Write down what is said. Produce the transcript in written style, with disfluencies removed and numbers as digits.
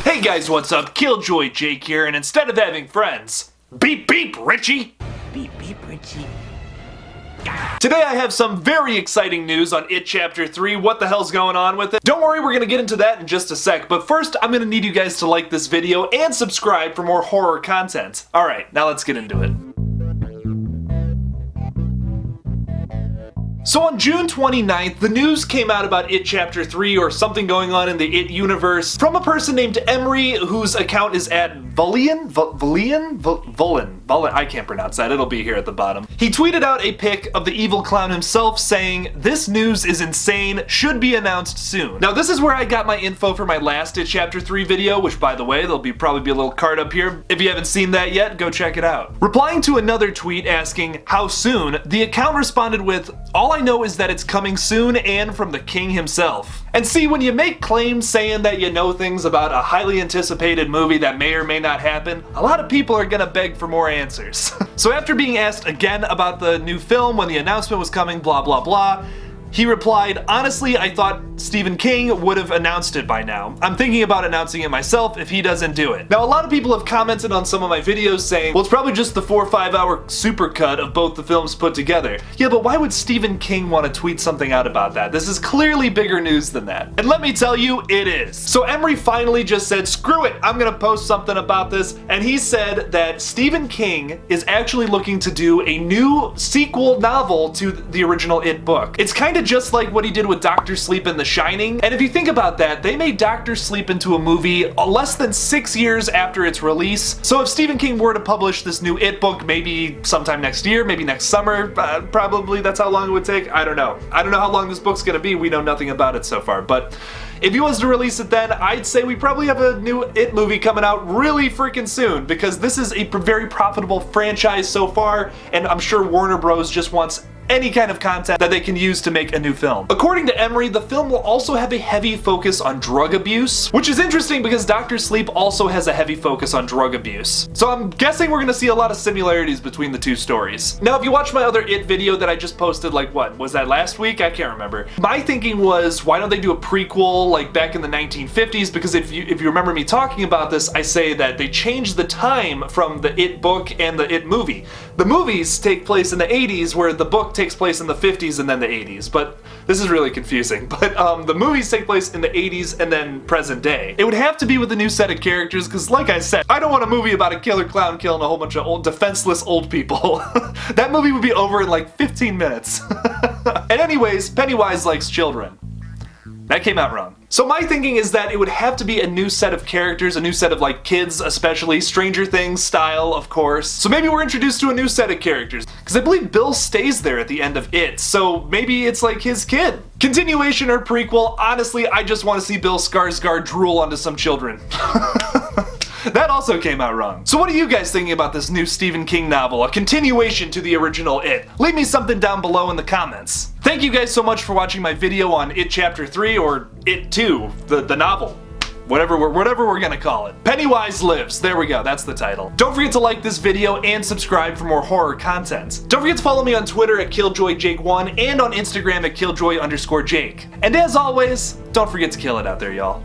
Hey guys, what's up? Killjoy Jake here, and instead of having friends, beep beep Richie! Beep beep Richie. Today I have some very exciting news on It Chapter 3, what the hell's going on with it. Don't worry, we're gonna get into that in just a sec, but first I'm gonna need you guys to like this video and subscribe for more horror content. Alright, now let's get into it. So on June 29th, the news came out about It Chapter 3 or something going on in the It universe from a person named Emery, whose account is at Vullian, I can't pronounce that, it'll be here at the bottom. He tweeted out a pic of the evil clown himself saying, "This news is insane, should be announced soon." Now this is where I got my info for my last It Chapter 3 video, which by the way, there'll probably be a little card up here. If you haven't seen that yet, go check it out. Replying to another tweet asking, "How soon?" the account responded with, "All I know is that it's coming soon and from the king himself." And see, when you make claims saying that you know things about a highly anticipated movie that may or may not happen, a lot of people are gonna beg for more answers. So after being asked again about the new film when the announcement was coming, blah blah blah, he replied, "Honestly, I thought Stephen King would have announced it by now. I'm thinking about announcing it myself if he doesn't do it." Now, a lot of people have commented on some of my videos saying, well, it's probably just the 4 or 5 hour supercut of both the films put together. Yeah, but why would Stephen King want to tweet something out about that? This is clearly bigger news than that. And let me tell you, it is. So Emery finally just said, screw it, I'm gonna post something about this. And he said that Stephen King is actually looking to do a new sequel novel to the original It book. It's kind of just like what he did with Dr. Sleep and The Shining. And if you think about that, they made Dr. Sleep into a movie less than 6 years after its release. So if Stephen King were to publish this new It book maybe sometime next year, maybe next summer, probably that's how long it would take. I don't know. I don't know how long this book's gonna be. We know nothing about it so far. But if he was to release it then, I'd say we probably have a new It movie coming out really freaking soon, because this is a very profitable franchise so far, and I'm sure Warner Bros. Just wants any kind of content that they can use to make a new film. According to Emery, the film will also have a heavy focus on drug abuse, which is interesting because Dr. Sleep also has a heavy focus on drug abuse. So I'm guessing we're gonna see a lot of similarities between the two stories. Now, if you watch my other It video that I just posted, like what, was that last week? I can't remember. My thinking was, why don't they do a prequel like back in the 1950s? Because if you remember me talking about this, I say that they changed the time from the It book and the It movie. The movies take place in the 80s, where the book takes place in the 50s and then the 80s, but this is really confusing. But the movies take place in the 80s and then present day. It would have to be with a new set of characters, because like I said, I don't want a movie about a killer clown killing a whole bunch of old defenseless old people. That movie would be over in like 15 minutes. And anyways, Pennywise likes children. That came out wrong. So my thinking is that it would have to be a new set of characters, a new set of like kids, especially Stranger Things style, of course. So maybe we're introduced to a new set of characters, because I believe Bill stays there at the end of It, so maybe it's like his kid. Continuation or prequel, honestly, I just want to see Bill Skarsgård drool onto some children. That also came out wrong. So what are you guys thinking about this new Stephen King novel, a continuation to the original It? Leave me something down below in the comments. Thank you guys so much for watching my video on It Chapter 3, or It 2, the novel. Whatever we're gonna call it. Pennywise Lives, there we go, that's the title. Don't forget to like this video and subscribe for more horror content. Don't forget to follow me on Twitter at KilljoyJake1 and on Instagram at Killjoy_Jake. And as always, don't forget to kill it out there, y'all.